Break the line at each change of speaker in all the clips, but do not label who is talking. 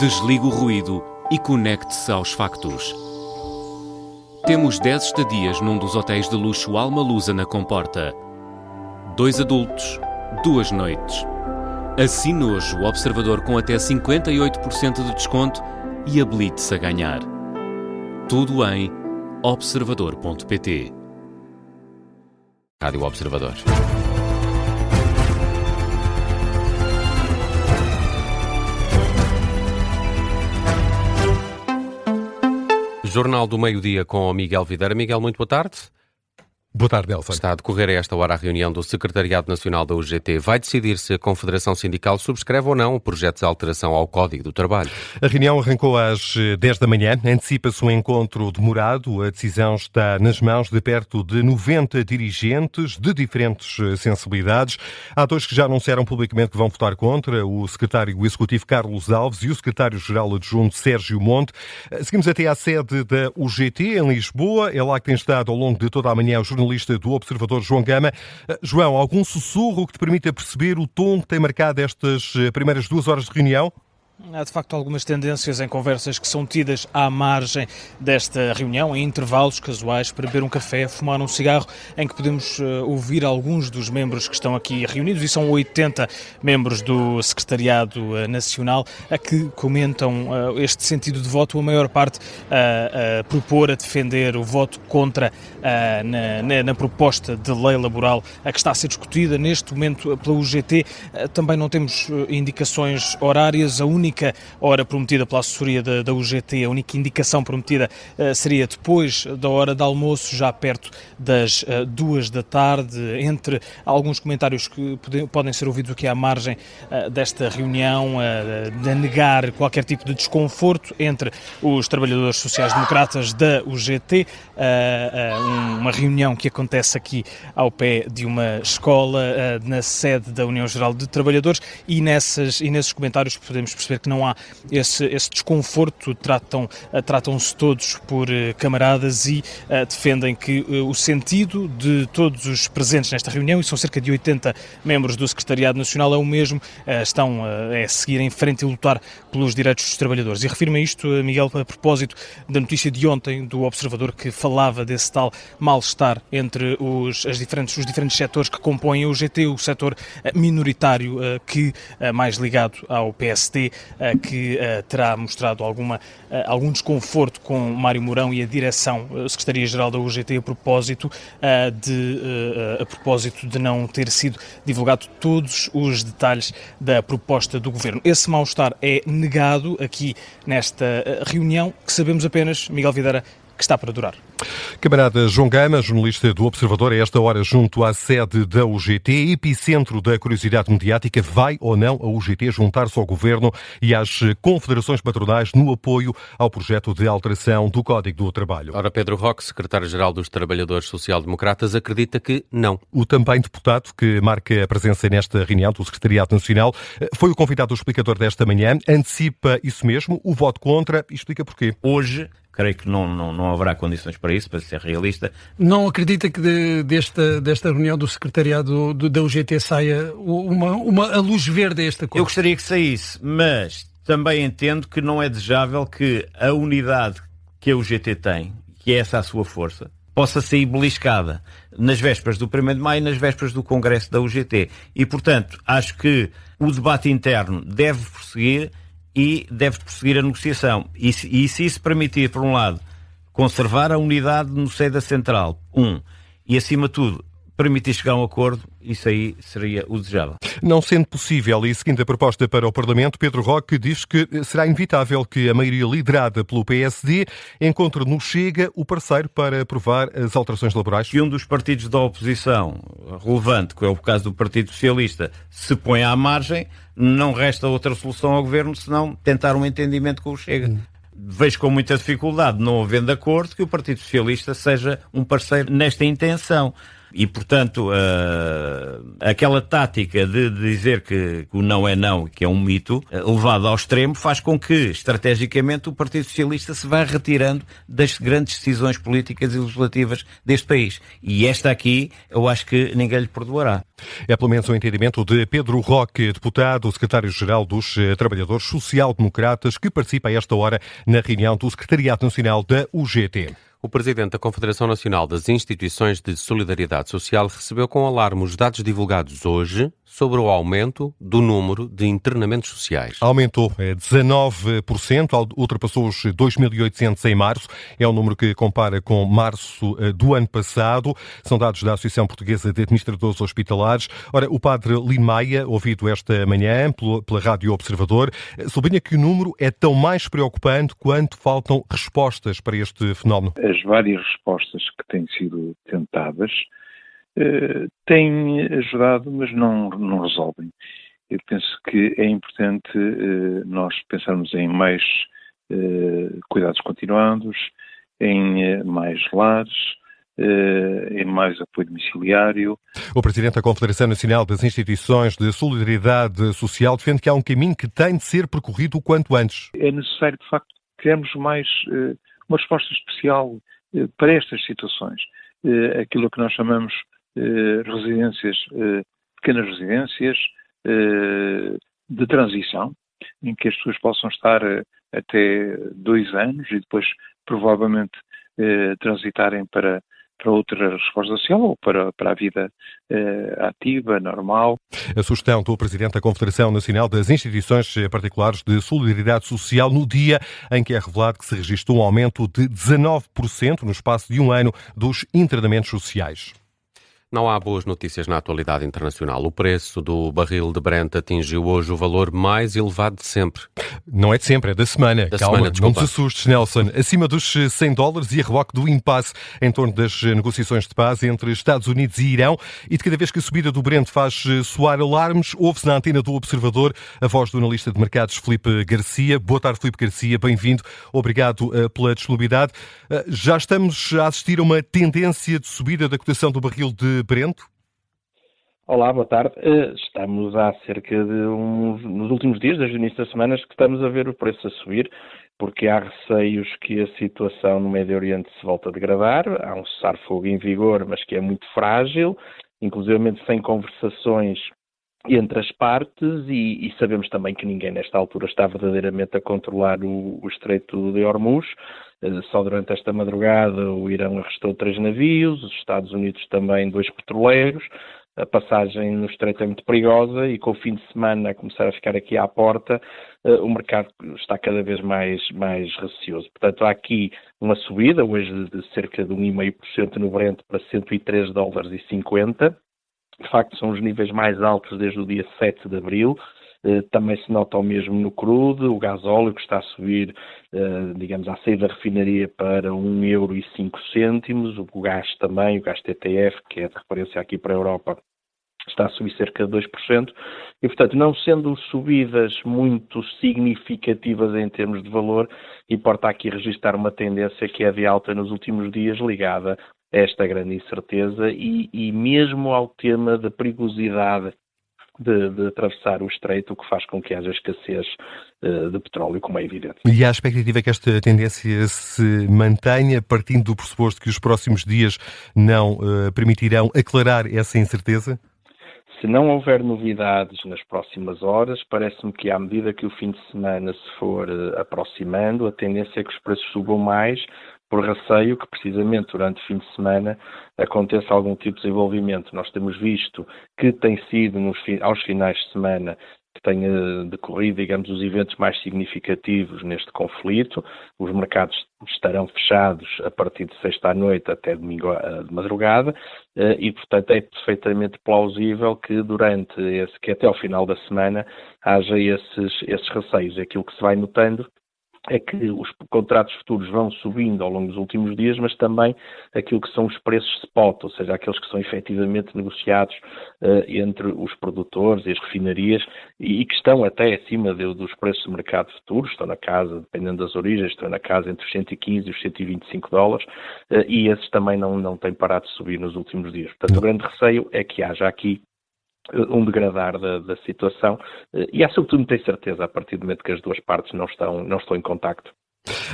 Desligue o ruído e conecte-se aos factos. Temos 10 estadias num dos hotéis de luxo Alma Lusa na Comporta. 2 adultos, 2 noites. Assine hoje o Observador com até 58% de desconto e habilite-se a ganhar. Tudo em observador.pt.
Rádio Observador. Jornal do Meio-Dia com o Miguel Videira. Miguel, muito boa tarde.
Boa tarde, Nelson.
Está a decorrer a esta hora a reunião do Secretariado Nacional da UGT. Vai decidir se a Confederação Sindical subscreve ou não o projeto de alteração ao Código do Trabalho.
A reunião arrancou às 10 da manhã. Antecipa-se um encontro demorado. A decisão está nas mãos de perto de 90 dirigentes de diferentes sensibilidades. Há 2 que já anunciaram publicamente que vão votar contra, o secretário executivo Carlos Alves e o secretário-geral adjunto Sérgio Monte. Seguimos até à sede da UGT, em Lisboa. É lá que tem estado ao longo de toda a manhã o jornalista do Observador, João Gama. João, algum sussurro que te permita perceber o tom que tem marcado estas primeiras 2 horas de reunião?
Há de facto algumas tendências em conversas que são tidas à margem desta reunião, em intervalos casuais para beber um café, fumar um cigarro, em que podemos ouvir alguns dos membros que estão aqui reunidos, e são 80 membros do Secretariado Nacional a que comentam este sentido de voto, a maior parte a propor, a defender o voto contra na proposta de lei laboral a que está a ser discutida neste momento pela UGT. Também não temos indicações horárias. A única hora prometida pela assessoria da UGT, a única indicação prometida seria depois da hora de almoço, já perto das 2 da tarde, entre alguns comentários que podem ser ouvidos aqui à margem desta reunião, de negar qualquer tipo de desconforto entre os trabalhadores sociais-democratas da UGT, uma reunião que acontece aqui ao pé de uma escola, na sede da União Geral de Trabalhadores, e nesses comentários podemos perceber que não há esse desconforto, tratam-se todos por camaradas e defendem que o sentido de todos os presentes nesta reunião, e são cerca de 80 membros do Secretariado Nacional, é o mesmo, estão a seguir em frente e lutar pelos direitos dos trabalhadores. E refiro-me a isto, Miguel, a propósito da notícia de ontem do Observador, que falava desse tal mal-estar entre os diferentes setores que compõem a UGT, o setor minoritário que mais ligado ao PSD, que terá mostrado algum desconforto com Mário Mourão e a direção, a Secretaria-Geral da UGT, a propósito de não ter sido divulgado todos os detalhes da proposta do Governo. Esse mal-estar é negado aqui nesta reunião, que sabemos apenas, Miguel Videira, que está para durar.
Camarada João Gama, jornalista do Observador, a esta hora junto à sede da UGT, epicentro da curiosidade mediática, vai ou não a UGT juntar-se ao Governo e às confederações patronais no apoio ao projeto de alteração do Código do Trabalho?
Ora, Pedro Roque, secretário-geral dos Trabalhadores Social-Democratas, acredita que não.
O também deputado que marca a presença nesta reunião do Secretariado Nacional foi o convidado explicador desta manhã, antecipa isso mesmo, o voto contra, e explica porquê.
Hoje, creio que não haverá condições para isso, para ser realista.
Não acredita que desta reunião do secretariado da UGT saia a luz verde a este acordo?
Eu gostaria que saísse, mas também entendo que não é desejável que a unidade que a UGT tem, que é essa a sua força, possa sair beliscada nas vésperas do 1º de maio e nas vésperas do Congresso da UGT. E, portanto, acho que o debate interno deve prosseguir e deve prosseguir a negociação. E se isso permitir, por um lado, conservar a unidade no seio da central, e acima de tudo, permitir chegar a um acordo, isso aí seria o desejável.
Não sendo possível, e seguindo a proposta para o Parlamento, Pedro Roque diz que será inevitável que a maioria liderada pelo PSD encontre no Chega o parceiro para aprovar as alterações laborais.
Se um dos partidos da oposição relevante, que é o caso do Partido Socialista, se põe à margem, não resta outra solução ao Governo senão tentar um entendimento com o Chega. Vejo com muita dificuldade, não havendo acordo, que o Partido Socialista seja um parceiro nesta intenção. E, portanto, aquela tática de dizer que o não é não, que é um mito, levado ao extremo, faz com que, estrategicamente, o Partido Socialista se vá retirando das grandes decisões políticas e legislativas deste país. E esta aqui, eu acho que ninguém lhe perdoará.
É pelo menos o entendimento de Pedro Roque, deputado, secretário-geral dos Trabalhadores Social-Democratas, que participa a esta hora na reunião do Secretariado Nacional da UGT.
O presidente da Confederação Nacional das Instituições de Solidariedade Social recebeu com alarme os dados divulgados hoje sobre o aumento do número de internamentos sociais.
Aumentou 19%, ultrapassou os 2.800 em março. É um número que compara com março do ano passado. São dados da Associação Portuguesa de Administradores Hospitalares. Ora, o padre Lino Maia, ouvido esta manhã pela Rádio Observador, sublinha que o número é tão mais preocupante quanto faltam respostas para este fenómeno.
As várias respostas que têm sido tentadas têm ajudado, mas não resolvem. Eu penso que é importante nós pensarmos em mais cuidados continuados, em mais lares, em mais apoio domiciliário.
O Presidente da Confederação Nacional das Instituições de Solidariedade Social defende que há um caminho que tem de ser percorrido o quanto antes.
É necessário, de facto, criarmos mais uma resposta especial para estas situações. Aquilo que nós chamamos residências, pequenas residências de transição, em que as pessoas possam estar até 2 anos e depois provavelmente transitarem para outra resposta social ou para a vida ativa, normal.
A sugestão do Presidente da Confederação Nacional das Instituições Particulares de Solidariedade Social no dia em que é revelado que se registrou um aumento de 19% no espaço de um ano dos internamentos sociais.
Não há boas notícias na atualidade internacional. O preço do barril de Brent atingiu hoje o valor mais elevado de sempre.
Não é de sempre, é da semana. Calma,
desculpa.
não te assustes, Nelson. Acima dos $100 e a reboque do impasse em torno das negociações de paz entre Estados Unidos e Irão. E de cada vez que a subida do Brent faz soar alarmes, ouve-se na antena do Observador a voz do analista de mercados Filipe Garcia. Boa tarde, Filipe Garcia. Bem-vindo. Obrigado pela disponibilidade. Já estamos a assistir a uma tendência de subida da cotação do barril de Brent?
Olá, boa tarde. Estamos há cerca de nos últimos dias, desde o início das semanas, que estamos a ver o preço a subir, porque há receios que a situação no Médio Oriente se volta a degradar. Há um cessar-fogo em vigor, mas que é muito frágil, inclusivamente sem conversações entre as partes, e sabemos também que ninguém nesta altura está verdadeiramente a controlar o Estreito de Hormuz. Só durante esta madrugada o Irão arrestou 3 navios, os Estados Unidos também 2 petroleiros. A passagem no Estreito é muito perigosa e com o fim de semana a começar a ficar aqui à porta, o mercado está cada vez mais receoso. Portanto, há aqui uma subida, hoje de cerca de 1,5% no Brent para $103,50. De facto, são os níveis mais altos desde o dia 7 de abril. Também se nota o mesmo no crude, o gasóleo que está a subir, digamos, à saída da refinaria para €1,05, o gás também, o gás TTF, que é de referência aqui para a Europa, está a subir cerca de 2%, e portanto, não sendo subidas muito significativas em termos de valor, importa aqui registrar uma tendência que é de alta nos últimos dias, ligada a esta grande incerteza e mesmo ao tema da perigosidade de atravessar o estreito, o que faz com que haja escassez de petróleo, como é evidente.
E há a expectativa que esta tendência se mantenha, partindo do pressuposto que os próximos dias não permitirão aclarar essa incerteza?
Se não houver novidades nas próximas horas, parece-me que à medida que o fim de semana se for aproximando, a tendência é que os preços subam mais, por receio que precisamente durante o fim de semana aconteça algum tipo de desenvolvimento. Nós temos visto que tem sido aos finais de semana que tenha decorrido, digamos, os eventos mais significativos neste conflito. Os mercados estarão fechados a partir de sexta à noite até domingo de madrugada e, portanto, é perfeitamente plausível que que até ao final da semana haja esses receios. Aquilo que se vai notando é que os contratos futuros vão subindo ao longo dos últimos dias, mas também aquilo que são os preços spot, ou seja, aqueles que são efetivamente negociados entre os produtores e as refinarias e que estão até acima dos preços de mercado futuros, estão na casa, dependendo das origens, estão na casa entre os 115 e os 125 dólares e esses também não têm parado de subir nos últimos dias. Portanto, o grande receio é que haja aqui um degradar da situação e há sobretudo não tenho certeza a partir do momento que as duas partes não estão em contacto.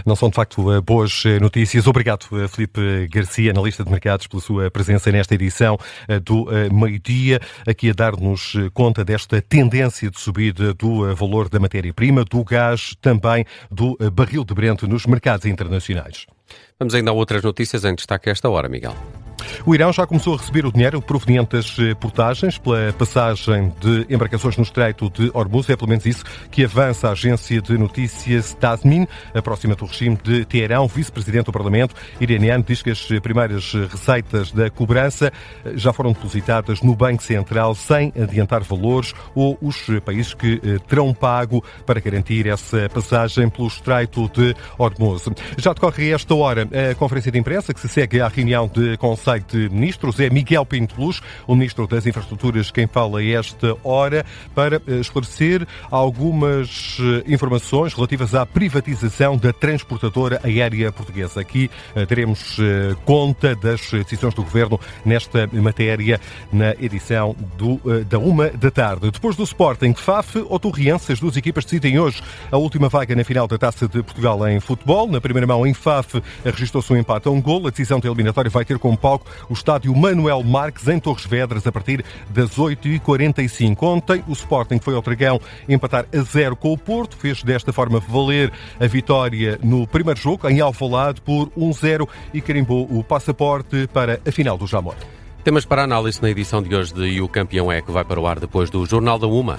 Não são, de facto, boas notícias. Obrigado, Filipe Garcia, analista de mercados, pela sua presença nesta edição do Meio-Dia, aqui a dar-nos conta desta tendência de subida do valor da matéria-prima, do gás, também do barril de Brent nos mercados internacionais.
Vamos ainda a outras notícias em destaque a esta hora, Miguel.
O Irão já começou a receber o dinheiro proveniente das portagens pela passagem de embarcações no Estreito de Hormuz. É pelo menos isso que avança a agência de notícias Tasmin, a próxima do regime de Teherão. O vice-presidente do Parlamento iraniano diz que as primeiras receitas da cobrança já foram depositadas no Banco Central sem adiantar valores ou os países que terão pago para garantir essa passagem pelo Estreito de Hormuz. Já decorre a esta hora a conferência de imprensa que se segue à reunião de Conselho de Ministros. É Miguel Pinto Luz, o Ministro das Infraestruturas, quem fala a esta hora para esclarecer algumas informações relativas à privatização da transportadora aérea portuguesa. Aqui teremos conta das decisões do Governo nesta matéria na edição da 13h. Depois do Sporting, FAF ou Torriense, as duas equipas decidem hoje a última vaga na final da Taça de Portugal em futebol. Na primeira mão, em FAF, registrou-se um empate a um golo. A decisão da eliminatória vai ter como palco o estádio Manuel Marques, em Torres Vedras, a partir das 8h45. Ontem, o Sporting foi ao Dragão empatar a 0 com o Porto. Fez desta forma valer a vitória no primeiro jogo, em Alvalade, por 1-0 e carimbou o passaporte para a final do Jamor.
Temas para análise na edição de hoje de E o Campeão é, que vai para o ar depois do Jornal da Uma.